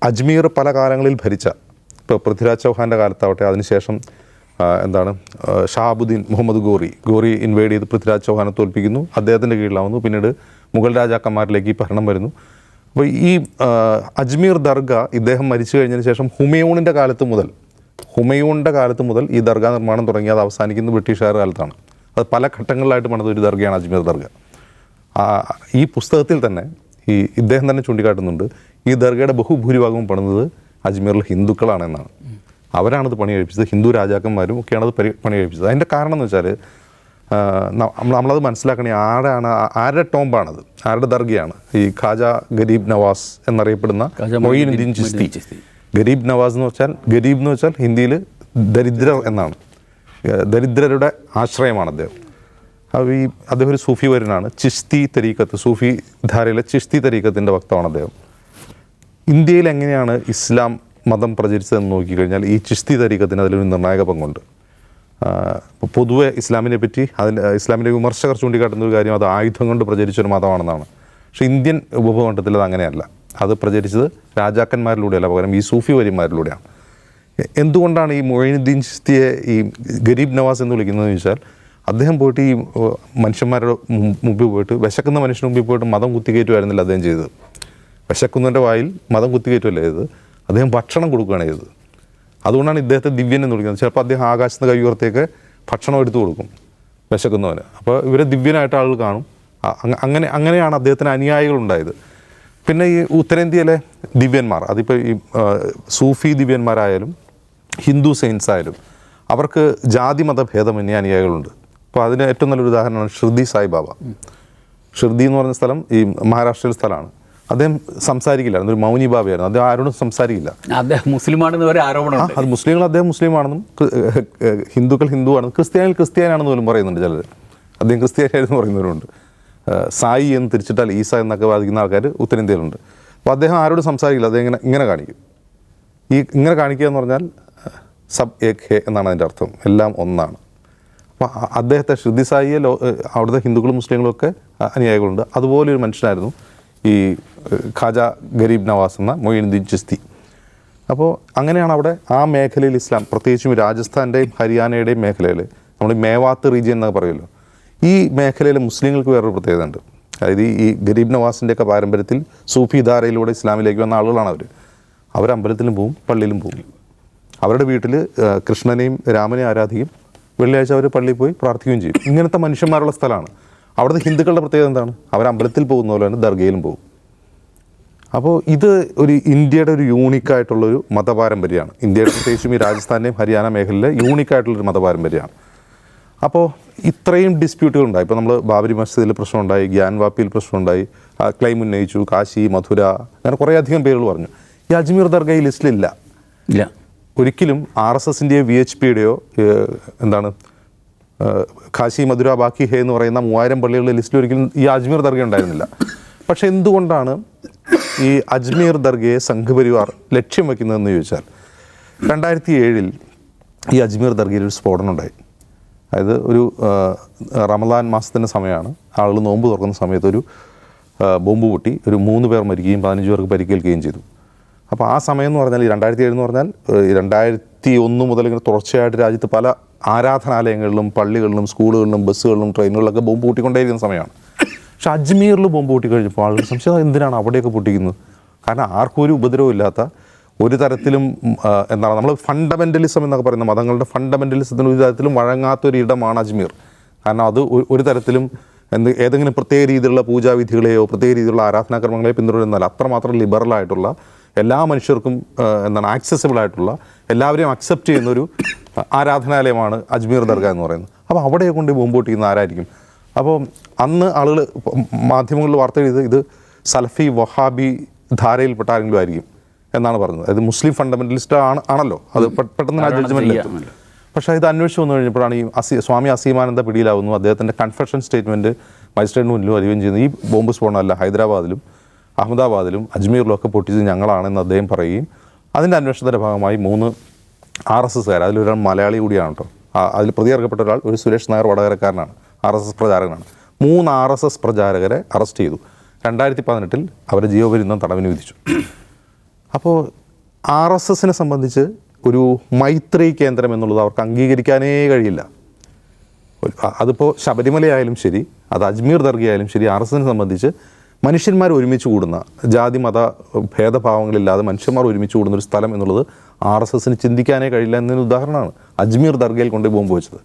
അജ്മീർ പല കാലങ്ങളിൽ ഭരിച്ച, ഇപ്പോൾ പൃഥ്വിരാജ് ചൗഹാൻ്റെ കാലത്താവട്ടെ, അതിനുശേഷം ഷഹാബുദ്ദീൻ മുഹമ്മദ് ഗോറി ഇൻവൈഡ് ചെയ്ത് പൃഥ്വിരാജ് ചൗഹാനെ തോൽപ്പിക്കുന്നു, അദ്ദേഹത്തിൻ്റെ കീഴിലാവുന്നു. പിന്നീട് മുഗൾ രാജാക്കന്മാരിലേക്ക് ഈ ഭരണം വരുന്നു. അപ്പോൾ ഈ അജ്മീർ ദർഗ ഇദ്ദേഹം മരിച്ചു കഴിഞ്ഞതിന് ശേഷം ഹുമയൂണിൻ്റെ കാലത്ത് മുതൽ ഈ ദർഗ നിർമ്മാണം തുടങ്ങി അത് അവസാനിക്കുന്നത് ബ്രിട്ടീഷുകാരുടെ കാലത്താണ്. അത് പല ഘട്ടങ്ങളിലായിട്ട് പണിത ഒരു ദർഗയാണ് അജ്മീർ ദർഗ. ഈ പുസ്തകത്തിൽ തന്നെ ഇദ്ദേഹം തന്നെ ചൂണ്ടിക്കാട്ടുന്നുണ്ട്, ഈ ദർഗയുടെ ബഹുഭൂരിഭാഗവും പണിത് അജ്മീറിൽ ഹിന്ദുക്കളാണെന്നാണ്. അവരാണത് പണി കഴിപ്പിച്ചത്, ഹിന്ദു രാജാക്കന്മാരും ഒക്കെയാണത് പണി കഴിപ്പിച്ചത്. അതിൻ്റെ കാരണം എന്ന് വെച്ചാൽ നമ്മളത് മനസ്സിലാക്കണേ, ആരുടെ ടോംബാണത്, ആരുടെ ദർഗയാണ്. ഈ ഖാജ ഗരീബ് നവാസ് എന്നറിയപ്പെടുന്ന മൊയ്നുദ്ദീൻ ചിസ്തി. ഗരീബ് നവാസ് എന്ന് വെച്ചാൽ ഹിന്ദിയിൽ ദരിദ്രർ എന്നാണ്. ദരിദ്രരുടെ ആശ്രയമാണ് അദ്ദേഹം. അദ്ദേഹം ഒരു സൂഫി വര്യനാണ്. ചിസ്തി തരീക്കത്ത്, സൂഫി ധാരയിലെ ചിസ്തി തരീക്കത്തിൻ്റെ വക്താവാണ് അദ്ദേഹം. ഇന്ത്യയിൽ എങ്ങനെയാണ് ഇസ്ലാം മതം പ്രചരിച്ചതെന്ന് നോക്കിക്കഴിഞ്ഞാൽ ഈ ചിസ്തി തരീക്കത്തിന് അതിലൊരു നിർണായക പങ്കുണ്ട്. പൊതുവെ ഇസ്ലാമിനെ പറ്റി ഇസ്ലാമിൻ്റെ വിമർശകർ ചൂണ്ടിക്കാട്ടുന്ന ഒരു കാര്യം അത് ആയുധം കൊണ്ട് പ്രചരിച്ചൊരു മതമാണെന്നാണ്. പക്ഷേ ഇന്ത്യൻ ഉപഭൂഖണ്ഡത്തിൽ അത് അങ്ങനെയല്ല. അത് പ്രചരിച്ചത് രാജാക്കന്മാരിലൂടെയല്ല, പകരം ഈ സൂഫി വര്യന്മാരിലൂടെയാണ്. എന്തുകൊണ്ടാണ് ഈ മൊയ്നുദ്ദീൻ ചിസ്തിയെ ഈ ഗരീബ് നവാസ് എന്ന് വിളിക്കുന്നതെന്ന് ചോദിച്ചാൽ, അദ്ദേഹം പോയിട്ട് ഈ മനുഷ്യന്മാരുടെ മുമ്പിൽ പോയിട്ട്, വിശക്കുന്ന മനുഷ്യന് മുമ്പിൽ പോയിട്ട് മതം കുത്തിക്കയറ്റുമായിരുന്നില്ല അദ്ദേഹം ചെയ്തത്. വിശക്കുന്നവൻ്റെ വായിൽ മതം കുത്തിക്കയറ്റുമല്ല ചെയ്തത്, അദ്ദേഹം ഭക്ഷണം കൊടുക്കുകയാണ് ചെയ്തത്. അതുകൊണ്ടാണ് ഇദ്ദേഹത്തെ ദിവ്യൻ എന്ന് വിളിക്കുന്നത്. ചിലപ്പോൾ അദ്ദേഹം ആകാശത്ത് കൈ ഉയർത്തിയൊക്കെ ഭക്ഷണം എടുത്തു കൊടുക്കും വിശക്കുന്നവന്. അപ്പോൾ ഇവരെ ദിവ്യനായിട്ട് ആളുകൾ കാണും. അങ്ങനെയാണ് അദ്ദേഹത്തിന് അനുയായികളുണ്ടായത്. പിന്നെ ഈ ഉത്തരേന്ത്യയിലെ ദിവ്യന്മാർ, അതിപ്പോൾ ഈ സൂഫി ദിവ്യന്മാരായാലും ഹിന്ദു സെയിൻസ് ആയാലും അവർക്ക് ജാതി മതഭേദമന്യേ അനുയായികളുണ്ട്. അപ്പോൾ അതിന് ഏറ്റവും നല്ലൊരു ഉദാഹരണമാണ് ഷിർദി സായിബാബ. ഷിർദി എന്ന് പറഞ്ഞ സ്ഥലം ഈ മഹാരാഷ്ട്രയിൽ സ്ഥലമാണ്. അദ്ദേഹം സംസാരിക്കില്ലായിരുന്നു, ഒരു മൗനി ബാബയായിരുന്നു. അദ്ദേഹം ആരോടും സംസാരിക്കില്ല. അദ്ദേഹം മുസ്ലിമാണെന്ന് വരെ ആരോപണം. അത് മുസ്ലിങ്ങൾ അദ്ദേഹം മുസ്ലിമാണെന്നും ഹിന്ദുക്കൾ ഹിന്ദുവാണെന്നും ക്രിസ്ത്യാനിയാണെന്ന് പോലും പറയുന്നുണ്ട് ചിലർ. അദ്ദേഹം ക്രിസ്ത്യാനിയായിരുന്നു പറയുന്നവരുണ്ട്. സായി എന്ന് തിരിച്ചിട്ടാൽ ഈസ എന്നൊക്കെ വാദിക്കുന്ന ആൾക്കാർ ഉത്തരേന്ത്യയിലുണ്ട്. അപ്പോൾ അദ്ദേഹം ആരോടും സംസാരിക്കില്ല. അദ്ദേഹം ഇങ്ങനെ കാണിക്കും. ഇങ്ങനെ കാണിക്കുക എന്ന് പറഞ്ഞാൽ സബ് ഏക് ഹേ എന്നാണ് അതിൻ്റെ അർത്ഥം, എല്ലാം ഒന്നാണ്. അപ്പോൾ അദ്ദേഹത്തെ ഷിർദി സായിയെ അവിടുത്തെ ഹിന്ദുക്കളും മുസ്ലിങ്ങളും ഒക്കെ അനുയായികളുണ്ട്. അതുപോലെ ഒരു മനുഷ്യനായിരുന്നു ഈ ഖാജ ഗരീബ് നവാസ് എന്ന മൊയ്നുദ്ദീൻ ചിസ്തി. അപ്പോൾ അങ്ങനെയാണ് അവിടെ ആ മേഖലയിൽ ഇസ്ലാം, പ്രത്യേകിച്ചും രാജസ്ഥാൻ്റെയും ഹരിയാനയുടെയും മേഖലയിൽ, നമ്മൾ മേവാത്ത് റീജിയൻ എന്നൊക്കെ പറയുമല്ലോ, ഈ മേഖലയിലെ മുസ്ലിങ്ങൾക്ക് വേറൊരു പ്രത്യേകത ഉണ്ട്. അതായത് ഈ ഗരീബ് നവാസിൻ്റെയൊക്കെ പാരമ്പര്യത്തിൽ സൂഫി ധാരയിലൂടെ ഇസ്ലാമിലേക്ക് വന്ന ആളുകളാണ് അവർ അമ്പലത്തിലും പോവും, പള്ളിയിലും പോവും. അവരുടെ വീട്ടിൽ കൃഷ്ണനെയും രാമനെയും ആരാധിക്കും. വെള്ളിയാഴ്ച അവർ പള്ളിയിൽ പോയി പ്രാർത്ഥിക്കുകയും ചെയ്യും. ഇങ്ങനത്തെ മനുഷ്യന്മാരുള്ള സ്ഥലമാണ്. അവിടുത്തെ ഹിന്ദുക്കളുടെ പ്രത്യേകത എന്താണ്? അവർ അമ്പലത്തിൽ പോകുന്ന പോലെ തന്നെ ദർഗയിലും പോകും. അപ്പോൾ ഇത് ഒരു ഇന്ത്യയുടെ ഒരു യൂണിക്കായിട്ടുള്ളൊരു മതപാരമ്പര്യമാണ്. ഇന്ത്യയുടെ പ്രത്യേകിച്ചും ഈ രാജസ്ഥാൻ്റെയും ഹരിയാന മേഖലയിലെ യൂണിക്കായിട്ടുള്ളൊരു മതപാരമ്പര്യമാണ്. അപ്പോൾ ഇത്രയും ഡിസ്പ്യൂട്ടുകൾ ഉണ്ടായി. ഇപ്പോൾ നമ്മൾ ബാബരി മസ്ജിദിൽ പ്രശ്നമുണ്ടായി, ഗ്യാൻവാപ്പിയിൽ പ്രശ്നമുണ്ടായി, ക്ലെയിം ഉന്നയിച്ചു, കാശി, മധുര, അങ്ങനെ കുറേയധികം പേരുകൾ പറഞ്ഞു. ഈ അജ്മീർ ദർഗ ഈ ലിസ്റ്റിലില്ല. ഒരിക്കലും RSSൻ്റെയോ VHPയുടെയോ കാശി, മധുര, ബാക്കി ഹേ എന്ന് പറയുന്ന 3000 പള്ളികളുടെ ലിസ്റ്റിൽ ഒരിക്കലും ഈ അജ്മീർ ദർഗ ഉണ്ടായിരുന്നില്ല. പക്ഷേ എന്തുകൊണ്ടാണ് ഈ അജ്മീർ ദർഗയെ സംഘപരിവാർ ലക്ഷ്യം വയ്ക്കുന്നതെന്ന് ചോദിച്ചാൽ, 2007 ഈ അജ്മീർ ദർഗയിൽ ഒരു സ്ഫോടനം ഉണ്ടായി. അതായത് ഒരു റമദാൻ മാസത്തിൻ്റെ സമയമാണ്. ആളുകൾ നോമ്പ് തുറക്കുന്ന സമയത്ത് ഒരു ബോംബ് പൊട്ടി, ഒരു 3 പേർ മരിക്കുകയും 15 പേർക്ക് പരിക്കേൽക്കുകയും ചെയ്തു. അപ്പോൾ ആ സമയം എന്ന് പറഞ്ഞാൽ, ഈ 2007 എന്ന് പറഞ്ഞാൽ 2001 മുതൽ ഇങ്ങനെ തുടർച്ചയായിട്ട് രാജ്യത്ത് പല ആരാധനാലയങ്ങളിലും പള്ളികളിലും സ്കൂളുകളിലും ബസ്സുകളിലും ട്രെയിനുകളിലൊക്കെ ബോംബ് പൊട്ടിക്കൊണ്ടേയിരിക്കുന്ന സമയമാണ്. പക്ഷെ അജ്മീറിൽ ബോംബ് പൊട്ടിക്കഴിഞ്ഞപ്പോൾ ആളുകൾ സംശയം, എന്തിനാണ് അവിടെയൊക്കെ പൊട്ടിക്കുന്നത്? കാരണം ആർക്കും ഒരു ഉപദ്രവം ഇല്ലാത്ത, ഒരു തരത്തിലും നമ്മൾ ഫണ്ടമെൻ്റലിസം എന്നൊക്കെ പറയുന്ന മതങ്ങളുടെ ഫണ്ടമെൻ്റലിസത്തിന് ഒരു തരത്തിലും വഴങ്ങാത്തൊരു ഇടമാണ് അജ്മീർ. കാരണം അത് ഒരു തരത്തിലും ഏതെങ്കിലും പ്രത്യേക രീതിയിലുള്ള പൂജാവിധികളെയോ പ്രത്യേക രീതിയിലുള്ള ആരാധനാക്രമങ്ങളെയോ പിന്തുടരുന്നതല്ല. അത്രമാത്രം ലിബറലായിട്ടുള്ള, എല്ലാ മനുഷ്യർക്കും ആക്സസിബിൾ ആയിട്ടുള്ള, എല്ലാവരെയും അക്സെപ്റ്റ് ചെയ്യുന്നൊരു ആരാധനാലയമാണ് അജ്മീർ ദർഗ എന്ന് പറയുന്നത്. അപ്പോൾ അവിടെ കൊണ്ട് ബോംബ് പൊട്ടിക്കുന്ന ആരായിരിക്കും? അപ്പോൾ അന്ന് ആളുകൾ മാധ്യമങ്ങളിൽ വാർത്ത എഴുതിയത് ഇത് സലഫി വഹാബി ധാരയിൽപ്പെട്ട ആരെങ്കിലും ആയിരിക്കും എന്നാണ് പറഞ്ഞത്. അതായത് മുസ്ലിം ഫണ്ടമെൻ്റലിസ്റ്റ് ആണല്ലോ, അത് പെട്ടെന്ന് ആ ജഡ്ജ്മെൻറ്റിലെത്തും. പക്ഷേ ഇത് അന്വേഷിച്ച് വന്നു കഴിഞ്ഞപ്പോഴാണ് ഈ സ്വാമി അസീമാനന്ദ പിടിയിലാവുന്നു. അദ്ദേഹത്തിൻ്റെ കൺഫെഷൻ സ്റ്റേറ്റ്മെൻറ്റ് മജിസ്ട്രേറ്റിന് മുന്നിലും അറിയുകയും ചെയ്യുന്നു. ഈ ബോംബ് സ്ഫോടനമല്ല, ഹൈദരാബാദിലും അഹമ്മദാബാദിലും അജ്മീറിലും ഒക്കെ പൊട്ടിച്ചത് ഞങ്ങളാണെന്ന് അദ്ദേഹം പറയുകയും, അതിൻ്റെ അന്വേഷണത്തിൻ്റെ ഭാഗമായി 3 RSSകാർ, അതിലൊരാൾ മലയാളി കൂടിയാണ് കേട്ടോ, അതിൽ പ്രതിയേർക്കപ്പെട്ട ഒരാൾ ഒരു സുരേഷ് നായർ വടകരക്കാരനാണ്, RSS പ്രചാരകനാണ്. 3 RSS പ്രചാരകരെ അറസ്റ്റ് ചെയ്തു. 2018 അവരെ ജീവപര്യന്തം തടവിന് വിധിച്ചു. അപ്പോൾ RSSനെ സംബന്ധിച്ച് ഒരു മൈത്രി കേന്ദ്രം എന്നുള്ളത് അവർക്ക് അംഗീകരിക്കാനേ കഴിയില്ല. അതിപ്പോൾ ശബരിമലയായാലും ശരി, അത് അജ്മീർ ദർഗയായാലും ശരി, RSSനെ സംബന്ധിച്ച് മനുഷ്യന്മാർ ഒരുമിച്ച് കൂടുന്ന, ജാതി മത ഭേദഭാവങ്ങളില്ലാതെ മനുഷ്യന്മാർ ഒരുമിച്ച് കൂടുന്ന ഒരു സ്ഥലം എന്നുള്ളത് RSSന് ചിന്തിക്കാനേ കഴിയില്ല എന്നതിന് ഉദാഹരണമാണ് അജ്മീർ ദർഗയിൽ കൊണ്ട് ബോംബ് വെച്ചത്.